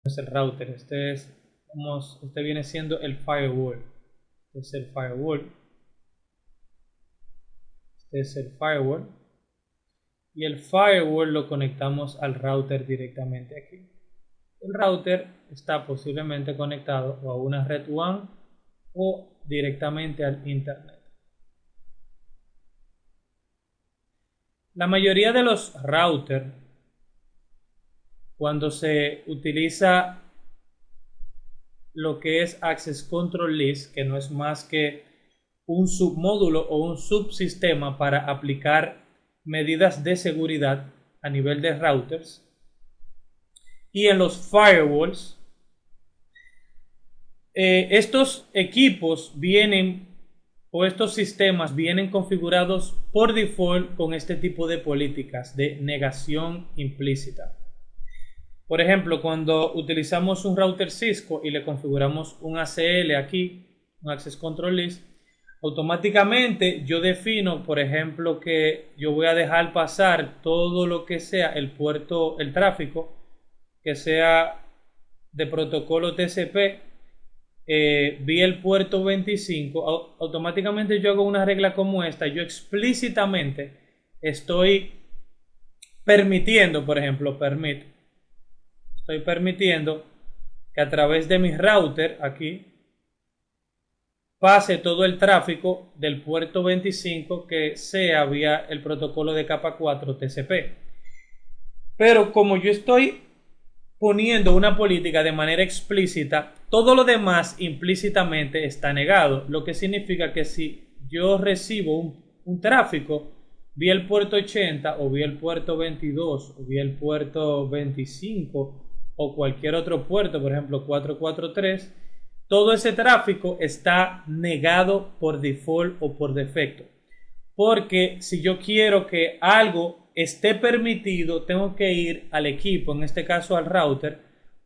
es el router, este viene siendo el firewall. Este es el firewall. Este es el firewall. Y el firewall lo conectamos al router directamente aquí. El router está posiblemente conectado o a una red WAN o directamente al internet. La mayoría de los routers, cuando se utiliza lo que es Access Control List, que no es más que un submódulo o un subsistema para aplicar medidas de seguridad a nivel de routers, y en los firewalls, estos equipos vienen o estos sistemas vienen configurados por default con este tipo de políticas de negación implícita. Por ejemplo, cuando utilizamos un router Cisco y le configuramos un ACL aquí, un Access Control List, automáticamente yo defino, por ejemplo, que yo voy a dejar pasar todo lo que sea el puerto, el tráfico, que sea de protocolo TCP, vía el puerto 25, automáticamente yo hago una regla como esta, yo explícitamente estoy permitiendo, por ejemplo, estoy permitiendo que a través de mi router aquí pase todo el tráfico del puerto 25 que sea vía el protocolo de capa 4 TCP. Pero como yo estoy poniendo una política de manera explícita, todo lo demás implícitamente está negado, lo que significa que si yo recibo un tráfico vía el puerto 80 o vía el puerto 22 o vía el puerto 25 o cualquier otro puerto, por ejemplo 443, todo ese tráfico está negado por default o por defecto. Porque si yo quiero que algo esté permitido, tengo que ir al equipo, en este caso al router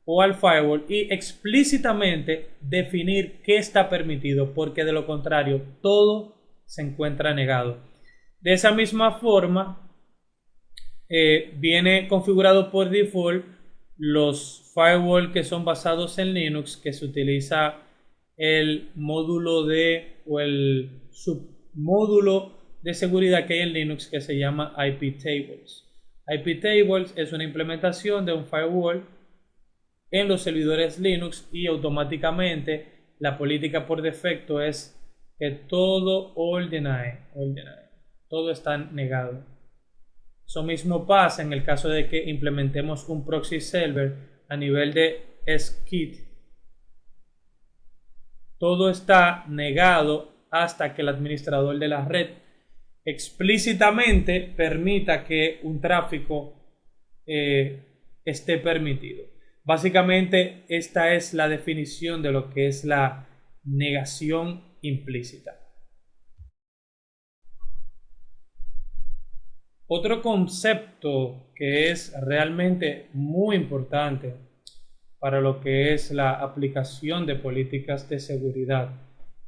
o al firewall, y explícitamente definir qué está permitido, porque de lo contrario todo se encuentra negado. De esa misma forma, viene configurado por default los firewall que son basados en Linux, que se utiliza el módulo de o el submódulo de seguridad que hay en Linux que se llama iptables. Iptables es una implementación de un firewall en los servidores Linux y automáticamente la política por defecto es que todo está negado. Eso mismo pasa en el caso de que implementemos un proxy server a nivel de SKIT. Todo está negado hasta que el administrador de la red explícitamente permita que un tráfico esté permitido. Básicamente esta es la definición de lo que es la negación implícita. Otro concepto que es realmente muy importante para lo que es la aplicación de políticas de seguridad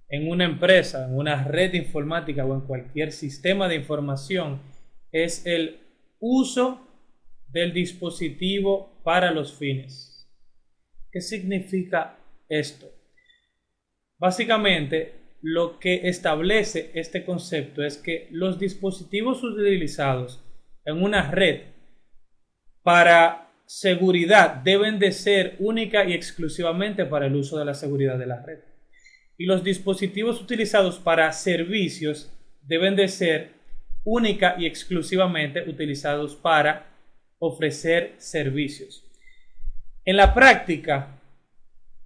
en una empresa, en una red informática o en cualquier sistema de información es el uso del dispositivo para los fines. ¿Qué significa esto? Básicamente, lo que establece este concepto es que los dispositivos utilizados en una red para seguridad deben de ser única y exclusivamente para el uso de la seguridad de la red. Y los dispositivos utilizados para servicios deben de ser única y exclusivamente utilizados para ofrecer servicios. En la práctica,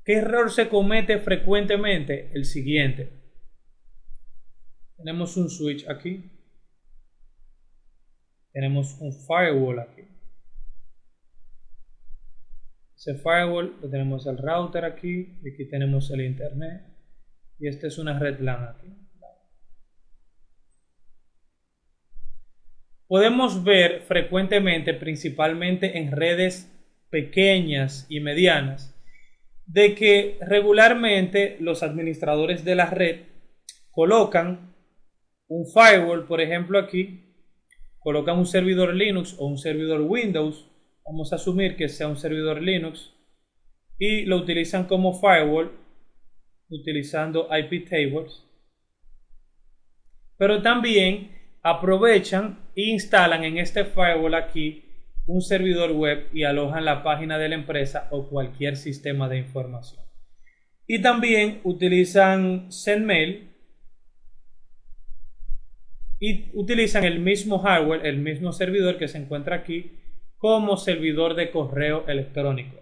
¿qué error se comete frecuentemente? El siguiente. Tenemos un switch aquí. Tenemos un firewall aquí. Ese firewall lo tenemos el router aquí. Y aquí tenemos el internet. Y esta es una red LAN aquí. Podemos ver frecuentemente, principalmente en redes pequeñas y medianas, de que regularmente los administradores de la red colocan un firewall, por ejemplo aquí, colocan un servidor Linux o un servidor Windows, vamos a asumir que sea un servidor Linux, y lo utilizan como firewall utilizando IP tables, pero también aprovechan e instalan en este firewall aquí un servidor web y alojan la página de la empresa o cualquier sistema de información. Y también utilizan SendMail y utilizan el mismo hardware, el mismo servidor que se encuentra aquí como servidor de correo electrónico.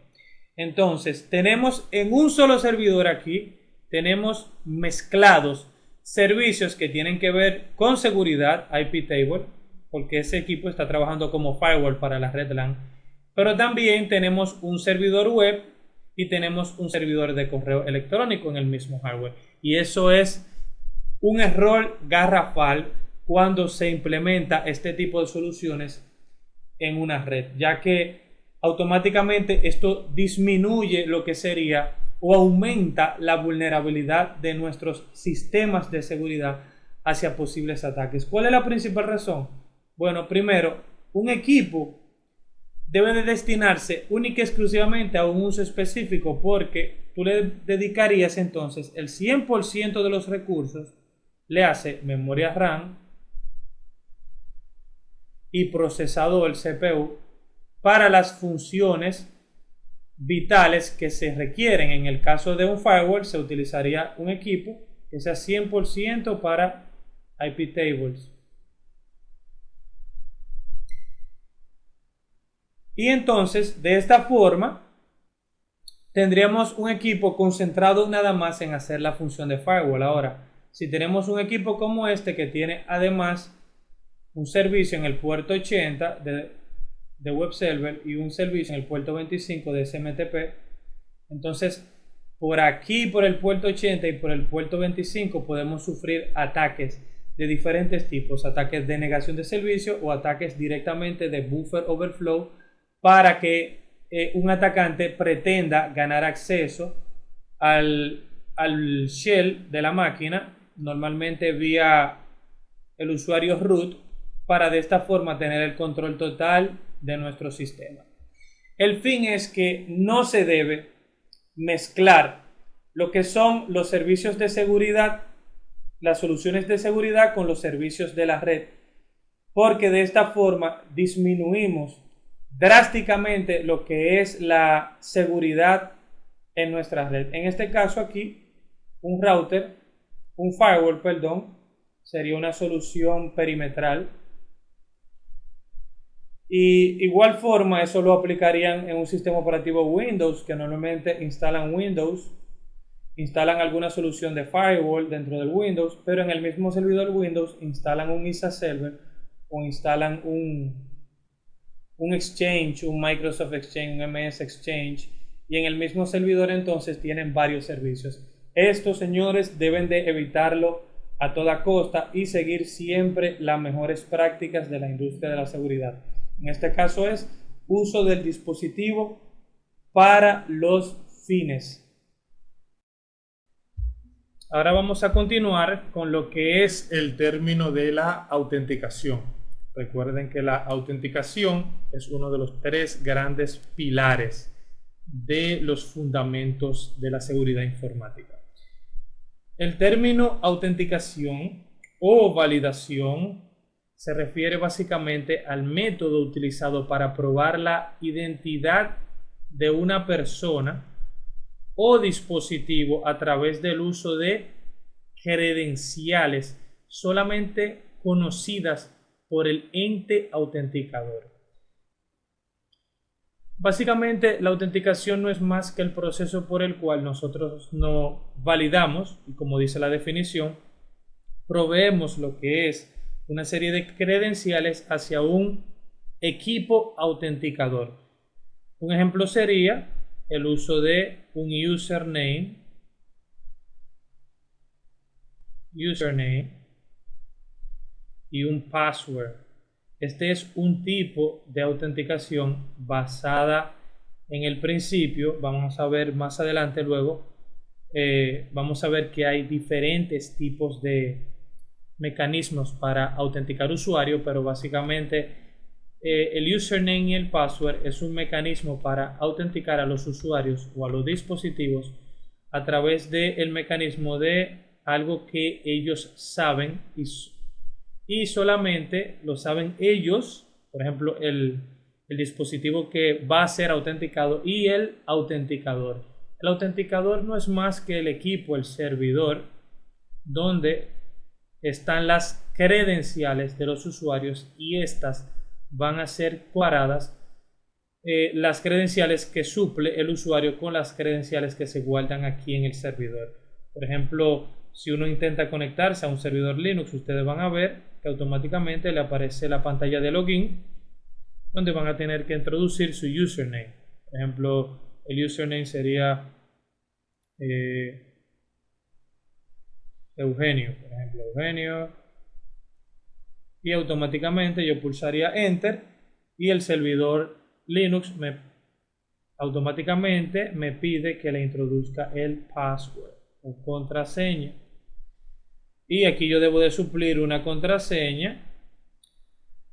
Entonces tenemos en un solo servidor aquí, tenemos mezclados servicios que tienen que ver con seguridad, IP table, porque ese equipo está trabajando como firewall para la red LAN, pero también tenemos un servidor web y tenemos un servidor de correo electrónico en el mismo hardware, y eso es un error garrafal cuando se implementa este tipo de soluciones en una red, ya que automáticamente esto disminuye lo que sería o aumenta la vulnerabilidad de nuestros sistemas de seguridad hacia posibles ataques. ¿Cuál es la principal razón? Bueno, primero, un equipo debe de destinarse única y exclusivamente a un uso específico, porque tú le dedicarías entonces el 100% de los recursos, le hace memoria RAM y procesador CPU para las funciones vitales que se requieren. En el caso de un firewall se utilizaría un equipo que sea 100% para IP tables. Y entonces de esta forma tendríamos un equipo concentrado nada más en hacer la función de firewall. Ahora, si tenemos un equipo como este que tiene además un servicio en el puerto 80 de web server y un servicio en el puerto 25 de SMTP, entonces por aquí, por el puerto 80 y por el puerto 25 podemos sufrir ataques de diferentes tipos, ataques de negación de servicio o ataques directamente de buffer overflow, para que un atacante pretenda ganar acceso al shell de la máquina, normalmente vía el usuario root, para de esta forma tener el control total de nuestro sistema. El fin es que no se debe mezclar lo que son los servicios de seguridad, las soluciones de seguridad, con los servicios de la red, porque de esta forma disminuimos drásticamente lo que es la seguridad en nuestra red. En este caso aquí, un firewall, perdón, sería una solución perimetral. Y igual forma eso lo aplicarían en un sistema operativo Windows, que normalmente instalan Windows, instalan alguna solución de firewall dentro del Windows, pero en el mismo servidor Windows instalan un ISA Server o instalan un Exchange, un Microsoft Exchange, un MS Exchange, y en el mismo servidor entonces tienen varios servicios. Estos, señores, deben de evitarlo a toda costa y seguir siempre las mejores prácticas de la industria de la seguridad. En este caso es uso del dispositivo para los fines. Ahora vamos a continuar con lo que es el término de la autenticación. Recuerden que la autenticación es uno de los 3 grandes pilares de los fundamentos de la seguridad informática. El término autenticación o validación se refiere básicamente al método utilizado para probar la identidad de una persona o dispositivo a través del uso de credenciales solamente conocidas por el ente autenticador. Básicamente, la autenticación no es más que el proceso por el cual nosotros no validamos, y como dice la definición, proveemos lo que es una serie de credenciales hacia un equipo autenticador. Un ejemplo sería el uso de un username y un password. Este es un tipo de autenticación basada en el principio. Vamos a ver más adelante luego. Vamos a ver que hay diferentes tipos de mecanismos para autenticar usuario, pero básicamente el username y el password es un mecanismo para autenticar a los usuarios o a los dispositivos a través del mecanismo de algo que ellos saben y solamente lo saben ellos. Por ejemplo, el dispositivo que va a ser autenticado y el autenticador. El autenticador no es más que el equipo, el servidor, donde están las credenciales de los usuarios y estas van a ser cuadradas, las credenciales que suple el usuario con las credenciales que se guardan aquí en el servidor. Por ejemplo, si uno intenta conectarse a un servidor Linux, ustedes van a ver que automáticamente le aparece la pantalla de login, donde van a tener que introducir su username. Por ejemplo, el username sería Eugenio, por ejemplo, Eugenio, y automáticamente yo pulsaría Enter y el servidor Linux automáticamente me pide que le introduzca el password o contraseña. Y aquí yo debo de suplir una contraseña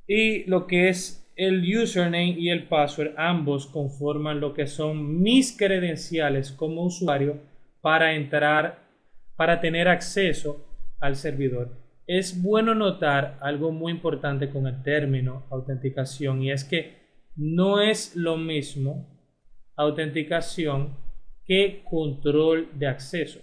y lo que es el username y el password, ambos conforman lo que son mis credenciales como usuario para entrar, para tener acceso al servidor. Es bueno notar algo muy importante con el término autenticación, y es que no es lo mismo autenticación que control de acceso,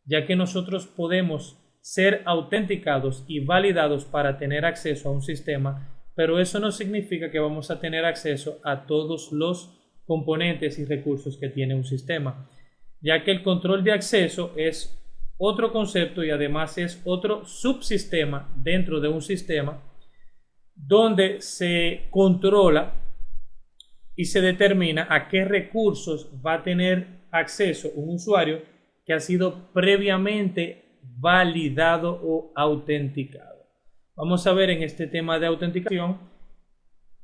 ya que nosotros podemos ser autenticados y validados para tener acceso a un sistema, pero eso no significa que vamos a tener acceso a todos los componentes y recursos que tiene un sistema, ya que el control de acceso es otro concepto y además es otro subsistema dentro de un sistema donde se controla y se determina a qué recursos va a tener acceso un usuario que ha sido previamente validado o autenticado. Vamos a ver en este tema de autenticación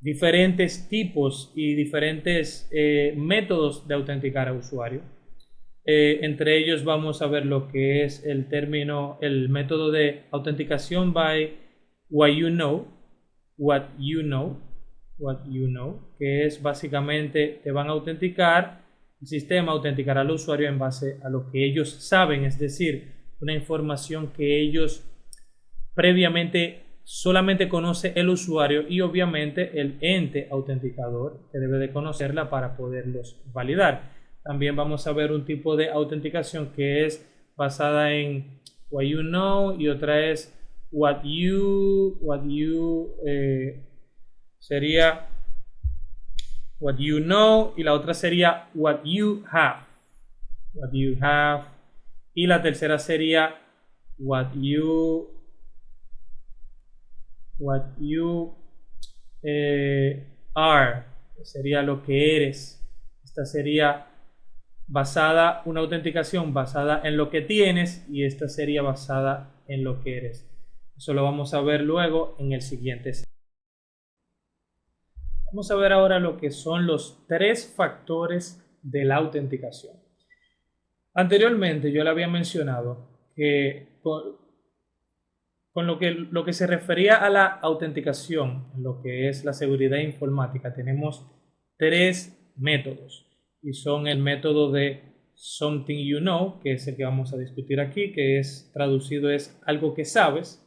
diferentes tipos y diferentes métodos de autenticar a usuario. Entre ellos vamos a ver lo que es el método de autenticación by what you know, que es básicamente te van a autenticar, el sistema autenticará al usuario en base a lo que ellos saben, es decir, una información que ellos previamente solamente conoce el usuario y obviamente el ente autenticador que debe de conocerla para poderlos validar. También vamos a ver un tipo de autenticación que es basada en what you know y otra es sería what you know y la otra sería what you have. Y la tercera sería what you are, sería lo que eres. Esta sería una autenticación basada en lo que tienes y esta sería basada en lo que eres. Eso lo vamos a ver luego en el siguiente. Vamos a ver ahora lo que son los 3 factores de la autenticación. Anteriormente yo le había mencionado que con lo que se refería a la autenticación, en lo que es la seguridad informática, tenemos 3 métodos y son el método de Something You Know, que es el que vamos a discutir aquí, que es traducido es algo que sabes.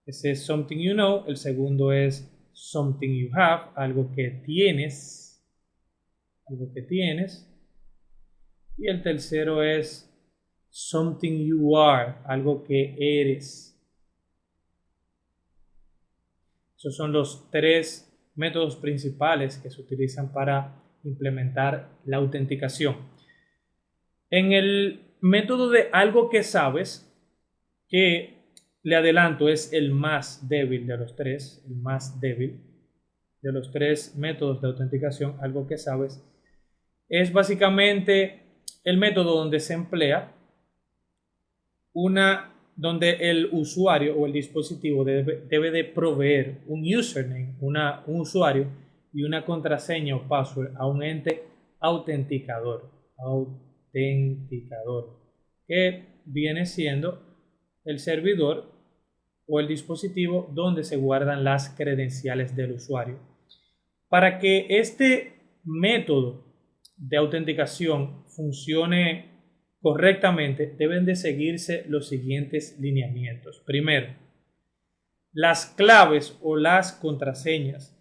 Ese es Something You Know. El segundo es Something You Have, algo que tienes. Y el tercero es Something You Are, algo que eres. Esos son los 3 métodos principales que se utilizan para implementar la autenticación. En el método de algo que sabes, que le adelanto es el más débil de los 3, el más débil de los 3 métodos de autenticación, algo que sabes, es básicamente el método donde se emplea donde el usuario o el dispositivo debe de proveer un username, un usuario y una contraseña o password a un ente autenticador, que viene siendo el servidor o el dispositivo donde se guardan las credenciales del usuario. Para que este método de autenticación funcione correctamente, deben de seguirse los siguientes lineamientos. Primero, las claves o las contraseñas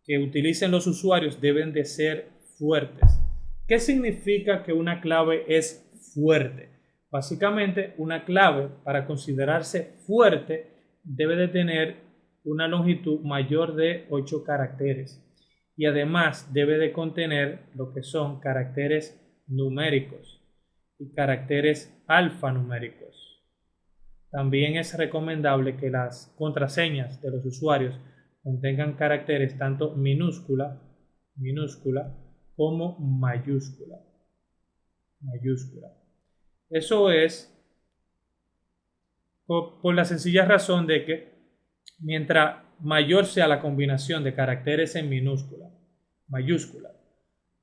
que utilicen los usuarios deben de ser fuertes. ¿Qué significa que una clave es fuerte? Básicamente, una clave, para considerarse fuerte, debe de tener una longitud mayor de 8 caracteres y además debe de contener lo que son caracteres numéricos y caracteres alfanuméricos. También es recomendable que las contraseñas de los usuarios contengan caracteres tanto minúscula como mayúscula. Eso es por la sencilla razón de que mientras mayor sea la combinación de caracteres en minúscula, mayúscula,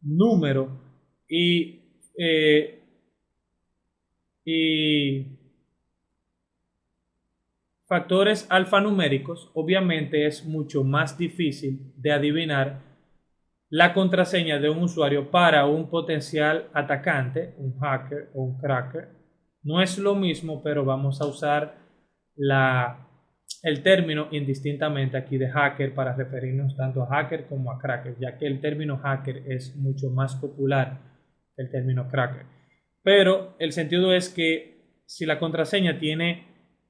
número y factores alfanuméricos, obviamente es mucho más difícil de adivinar la contraseña de un usuario para un potencial atacante, un hacker o un cracker. No es lo mismo, pero vamos a usar el término indistintamente aquí de hacker para referirnos tanto a hacker como a cracker, ya que el término hacker es mucho más popular que el término cracker. Pero el sentido es que si la contraseña tiene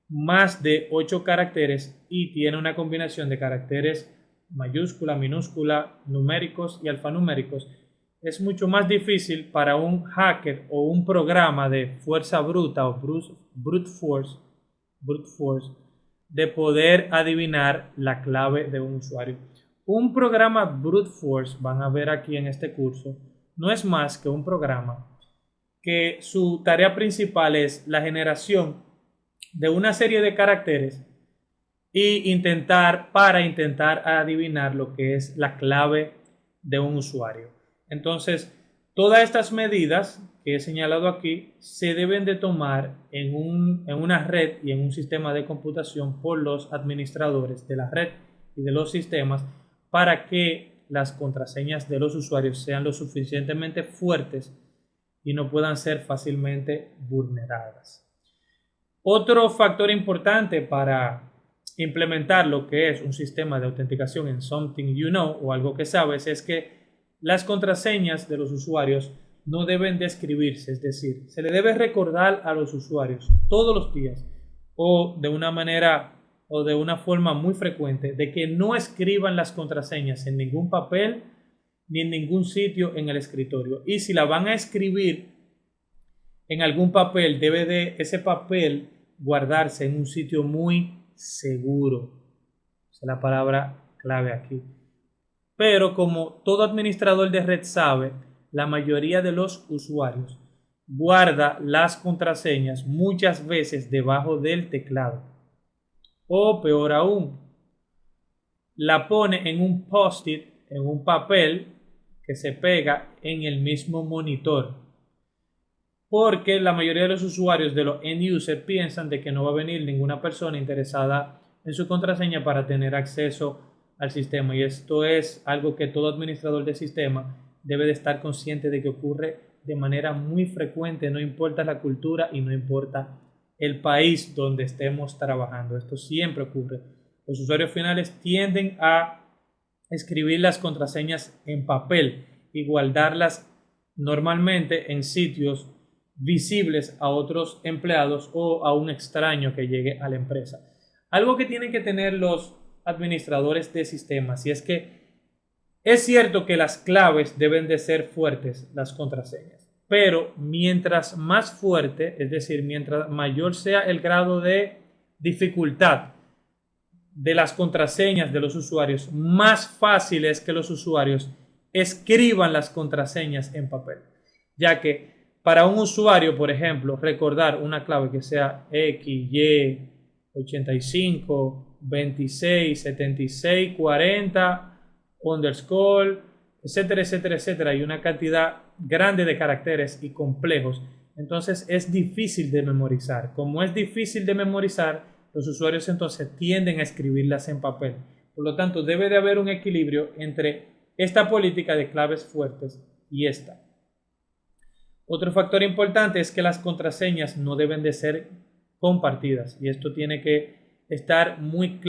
más de 8 caracteres y tiene una combinación de caracteres mayúscula, minúscula, numéricos y alfanuméricos, es mucho más difícil para un hacker o un programa de fuerza bruta o brute force de poder adivinar la clave de un usuario. Un programa brute force, van a ver aquí en este curso, no es más que un programa que su tarea principal es la generación de una serie de caracteres y intentar adivinar lo que es la clave de un usuario. Entonces, todas estas medidas que he señalado aquí se deben de tomar en una red y en un sistema de computación por los administradores de la red y de los sistemas para que las contraseñas de los usuarios sean lo suficientemente fuertes y no puedan ser fácilmente vulneradas. Otro factor importante para implementar lo que es un sistema de autenticación en Something You Know o algo que sabes es que las contraseñas de los usuarios no deben de escribirse, es decir, se le debe recordar a los usuarios todos los días o de una manera o de una forma muy frecuente de que no escriban las contraseñas en ningún papel ni en ningún sitio en el escritorio, y si la van a escribir en algún papel, debe de ese papel guardarse en un sitio muy seguro. Esa es la palabra clave aquí. Pero como todo administrador de red sabe, la mayoría de los usuarios guarda las contraseñas muchas veces debajo del teclado. O peor aún, la pone en un post-it, en un papel que se pega en el mismo monitor. Porque la mayoría de los usuarios de los end users piensan de que no va a venir ninguna persona interesada en su contraseña para tener acceso al sistema, y esto es algo que todo administrador de sistema debe de estar consciente de que ocurre de manera muy frecuente, no importa la cultura y no importa el país donde estemos trabajando. Esto siempre ocurre. Los usuarios finales tienden a escribir las contraseñas en papel y guardarlas normalmente en sitios visibles a otros empleados o a un extraño que llegue a la empresa. Algo que tienen que tener los administradores de sistemas, y es que es cierto que las claves deben de ser fuertes, las contraseñas, pero mientras más fuerte, es decir, mientras mayor sea el grado de dificultad de las contraseñas de los usuarios, más fácil es que los usuarios escriban las contraseñas en papel, ya que para un usuario, por ejemplo, recordar una clave que sea X, Y, 85, 26, 76, 40, underscore, etcétera, etcétera, etcétera, y una cantidad grande de caracteres y complejos, entonces es difícil de memorizar. Como es difícil de memorizar, los usuarios entonces tienden a escribirlas en papel. Por lo tanto, debe de haber un equilibrio entre esta política de claves fuertes y esta. Otro factor importante es que las contraseñas no deben de ser compartidas y esto tiene que estar muy claro.